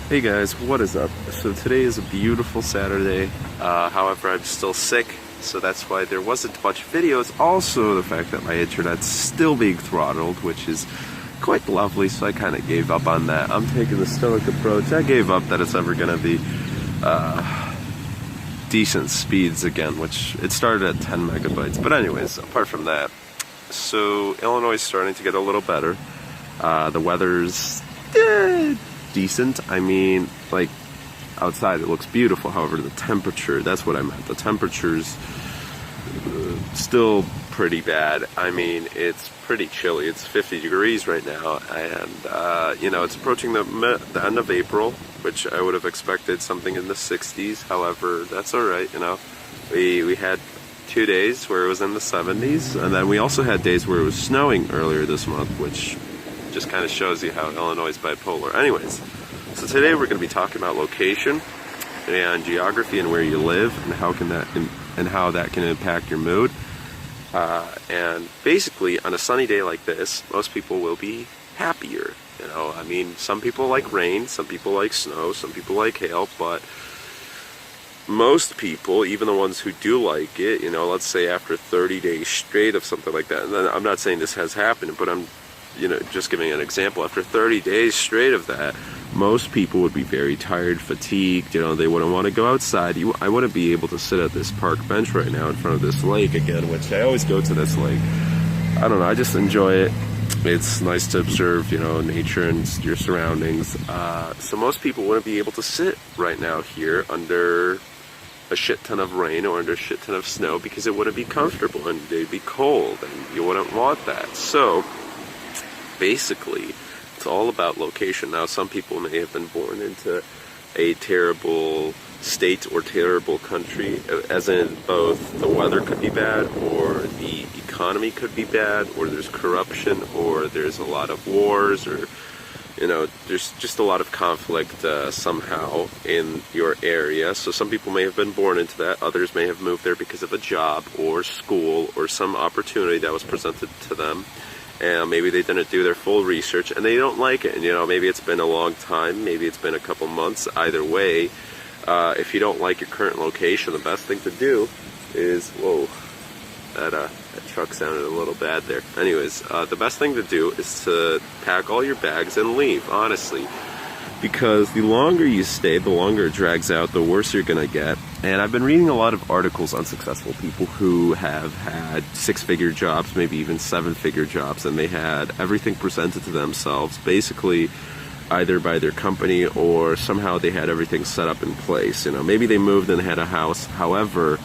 Hey guys, what is up? So today is a beautiful Saturday, however I'm still sick, so that's why there wasn't much videos. Also the fact that my internet's still being throttled, which is quite lovely, so I kind of gave up on that. I'm taking the stoic approach. I gave up that it's ever going to be decent speeds again, which it started at 10 megabytes. But anyways, apart from that, so Illinois is starting to get a little better. The weather's decent. I mean, like, outside it looks beautiful. However, the temperature, that's what I meant. The temperature's still pretty bad. I mean, it's pretty chilly. It's 50 degrees right now, and you know, it's approaching the end of April, which I would have expected something in the 60s. However, that's all right. You know, we had 2 days where it was in the 70s, and then we also had days where it was snowing earlier this month, which just kind of shows you how Illinois is bipolar. Anyways, so today we're going to be talking about location and geography and where you live and how that can impact your mood. And basically, on a sunny day like this, most people will be happier. You know, I mean, some people like rain, some people like snow, some people like hail, but most people, even the ones who do like it, you know, let's say after 30 days straight of something like that, and then I'm not saying this has happened, but I'm, you know, just giving an example. After 30 days straight of that, most people would be very tired, fatigued, you know, they wouldn't want to go outside. I wouldn't be able to sit at this park bench right now in front of this lake again, which I always go to this lake. I don't know, I just enjoy it. It's nice to observe, you know, nature and your surroundings. So most people wouldn't be able to sit right now here under a shit ton of rain or under a shit ton of snow because it wouldn't be comfortable and they'd be cold and you wouldn't want that. So basically, it's all about location. Now, some people may have been born into a terrible state or terrible country, as in both the weather could be bad, or the economy could be bad, or there's corruption, or there's a lot of wars, or, you know, there's just a lot of conflict somehow in your area. So some people may have been born into that. Others may have moved there because of a job or school or some opportunity that was presented to them. And maybe they didn't do their full research and they don't like it. And, you know, maybe it's been a long time, maybe it's been a couple months. Either way, if you don't like your current location, the best thing to do is, whoa, that truck sounded a little bad there. Anyways, the best thing to do is to pack all your bags and leave, honestly. Because the longer you stay, the longer it drags out, the worse you're going to get. And I've been reading a lot of articles on successful people who have had 6-figure jobs, maybe even 7-figure jobs, and they had everything presented to themselves, basically either by their company or somehow they had everything set up in place. You know, maybe they moved and had a house, however,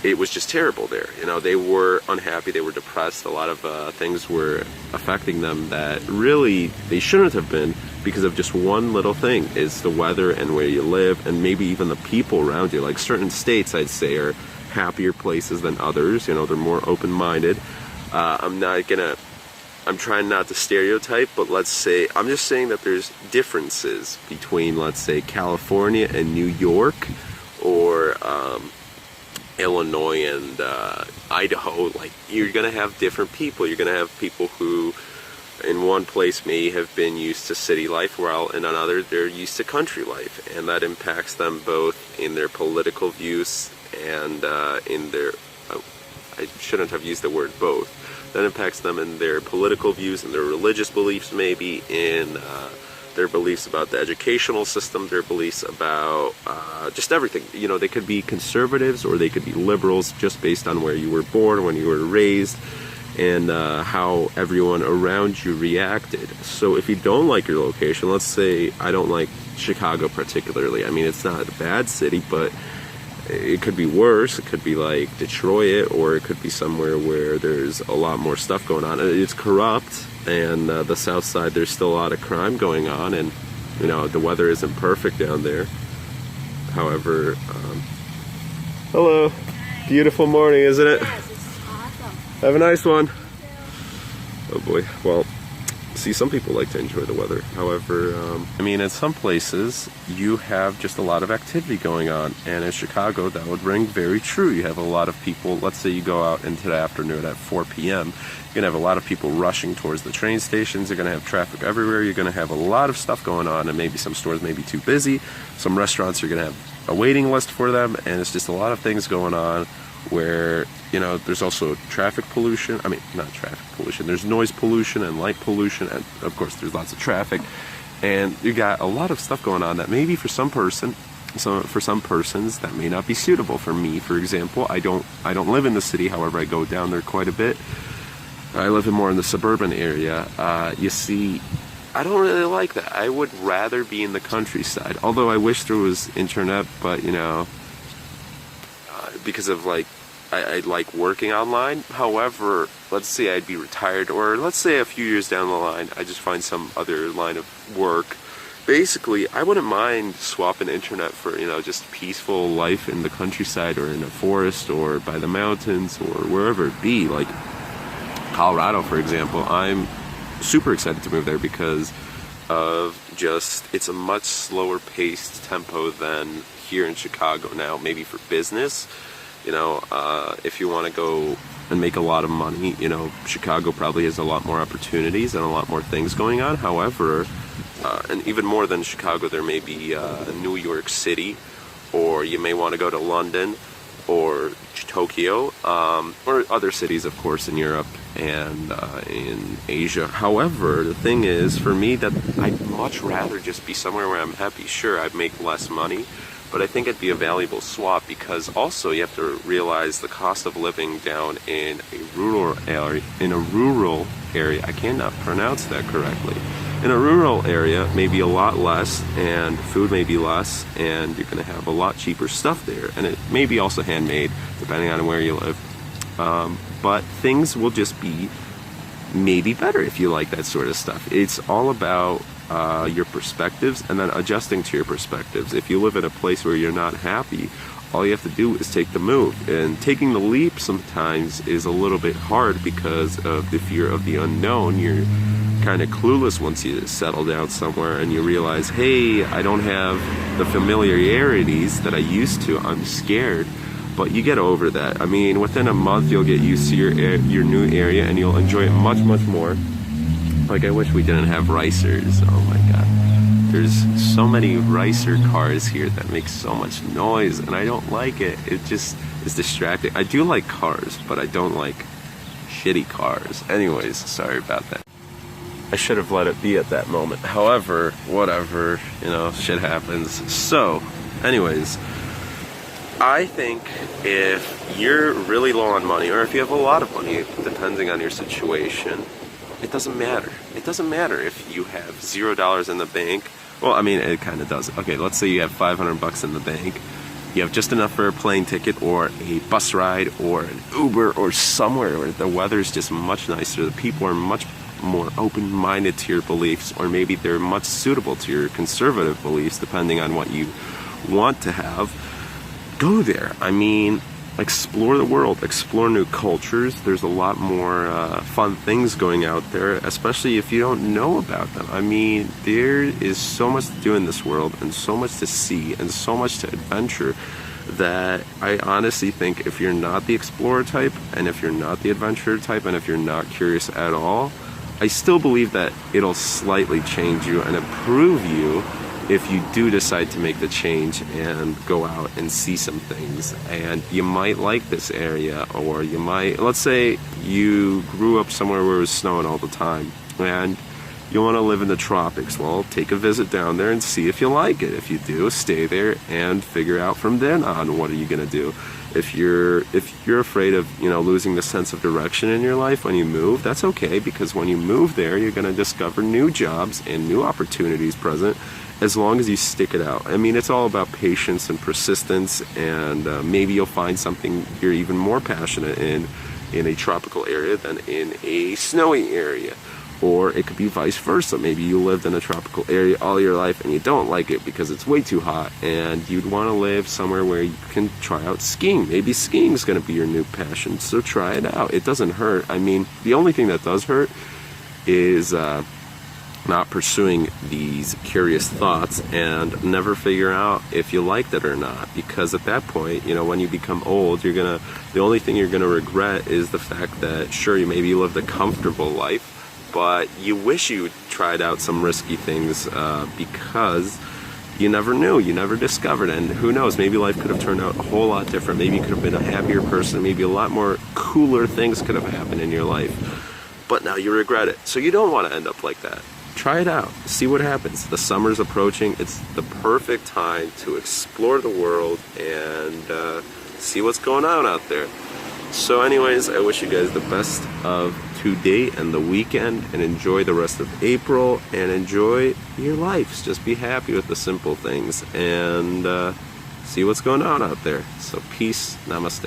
it was just terrible there. You know, they were unhappy, they were depressed, a lot of things were affecting them that really they shouldn't have been, because of just one little thing, is the weather and where you live, and maybe even the people around you. Like certain states, I'd say, are happier places than others. You know, they're more open-minded. I'm trying not to stereotype, but let's say, I'm just saying that there's differences between, let's say, California and New York, or Illinois and Idaho. Like, you're gonna have different people. You're gonna have people who in one place may have been used to city life, while in another they're used to country life, and that impacts them both in their political views and in their, I shouldn't have used the word both, that impacts them in their political views and their religious beliefs, maybe in their beliefs about the educational system, their beliefs about just everything. You know, they could be conservatives or they could be liberals, just based on where you were born, when you were raised, and how everyone around you reacted. So if you don't like your location, let's say I don't like Chicago particularly. I mean, it's not a bad city, but it could be worse. It could be like Detroit, or it could be somewhere where there's a lot more stuff going on. It's corrupt, and the south side, there's still a lot of crime going on, and, you know, the weather isn't perfect down there. However, hello. Hi. Beautiful morning, isn't it? Yes, it's awesome. Have a nice one. Oh boy. Well, See, some people like to enjoy the weather. However, I mean, in some places, you have just a lot of activity going on. And in Chicago, that would ring very true. You have a lot of people, let's say you go out into the afternoon at 4 p.m., you're going to have a lot of people rushing towards the train stations. You're going to have traffic everywhere. You're going to have a lot of stuff going on, and maybe some stores may be too busy. Some restaurants, you're going to have a waiting list for them, and it's just a lot of things going on where, you know, there's also traffic pollution. I mean, not traffic pollution. There's noise pollution and light pollution, and of course there's lots of traffic. And you got a lot of stuff going on that maybe for some persons that may not be suitable. For me, for example, I don't live in the city. However, I go down there quite a bit. I live more in the suburban area. You see, I don't really like that. I would rather be in the countryside. Although I wish there was internet, but you know, because of like, I like working online. However, let's say I'd be retired, or let's say a few years down the line, I just find some other line of work. Basically, I wouldn't mind swapping internet for, you know, just peaceful life in the countryside or in a forest or by the mountains or wherever it be. Like Colorado, for example, I'm super excited to move there because of just, it's a much slower paced tempo than here in Chicago. Now, maybe for business, you know, if you want to go and make a lot of money, you know, Chicago probably has a lot more opportunities and a lot more things going on. However, and even more than Chicago, there may be New York City, or you may want to go to London or Tokyo, or other cities, of course, in Europe and in Asia. However, the thing is, for me, that I'd much rather just be somewhere where I'm happy. Sure, I'd make less money, but I think it'd be a valuable swap, because also you have to realize the cost of living down in a rural area, I cannot pronounce that correctly. In a rural area, maybe a lot less, and food may be less, and you're going to have a lot cheaper stuff there. And it may be also handmade, depending on where you live. But things will just be maybe better if you like that sort of stuff. It's all about your perspectives and then adjusting to your perspectives. If you live in a place where you're not happy, all you have to do is take the move. And taking the leap sometimes is a little bit hard because of the fear of the unknown. You're kind of clueless once you settle down somewhere and you realize, hey, I don't have the familiarities that I used to. I'm scared. But you get over that. I mean, within a month you'll get used to your new area and you'll enjoy it much, much more. Like, I wish we didn't have ricers. Oh my god. There's so many ricer cars here that make so much noise, and I don't like it. It just is distracting. I do like cars, but I don't like shitty cars. Anyways, sorry about that. I should have let it be at that moment. However, whatever, you know, shit happens. So, anyways, I think if you're really low on money, or if you have a lot of money, depending on your situation, it doesn't matter. It doesn't matter if you have $0 in the bank. Well, I mean, it kind of does. Okay, let's say you have $500 in the bank. You have just enough for a plane ticket or a bus ride or an Uber or somewhere where the weather's just much nicer. The people are much more open-minded to your beliefs, or maybe they're much suitable to your conservative beliefs, depending on what you want to have. Go there. I mean, explore the world, explore new cultures. There's a lot more fun things going out there, especially if you don't know about them. I mean, there is so much to do in this world and so much to see and so much to adventure that I honestly think if you're not the explorer type, and if you're not the adventurer type, and if you're not curious at all, I still believe that it'll slightly change you and improve you if you do decide to make the change and go out and see some things. And you might like this area, or you might, let's say you grew up somewhere where it was snowing all the time and you want to live in the tropics. Well, take a visit down there and see if you like it. If you do, stay there and figure out from then on what are you going to do. If you're afraid of, you know, losing the sense of direction in your life when you move, that's okay, because when you move there, you're going to discover new jobs and new opportunities present, as long as you stick it out. I mean, it's all about patience and persistence, and maybe you'll find something you're even more passionate in a tropical area than in a snowy area. Or it could be vice versa. Maybe you lived in a tropical area all your life and you don't like it because it's way too hot, and you'd want to live somewhere where you can try out skiing. Maybe skiing is going to be your new passion, so try it out. It doesn't hurt. I mean, the only thing that does hurt is not pursuing these curious thoughts and never figure out if you liked it or not. Because at that point, you know, when you become old, the only thing you're gonna regret is the fact that, sure, you maybe lived a comfortable life, but you wish you tried out some risky things because you never knew, you never discovered. And who knows, maybe life could have turned out a whole lot different. Maybe you could have been a happier person. Maybe a lot more cooler things could have happened in your life, but now you regret it. So you don't want to end up like that. Try it out, see what happens. The summer's approaching. It's the perfect time to explore the world and see what's going on out there. So anyways, I wish you guys the best of today and the weekend, and enjoy the rest of April, and enjoy your lives. Just be happy with the simple things, and see what's going on out there. So peace, namaste.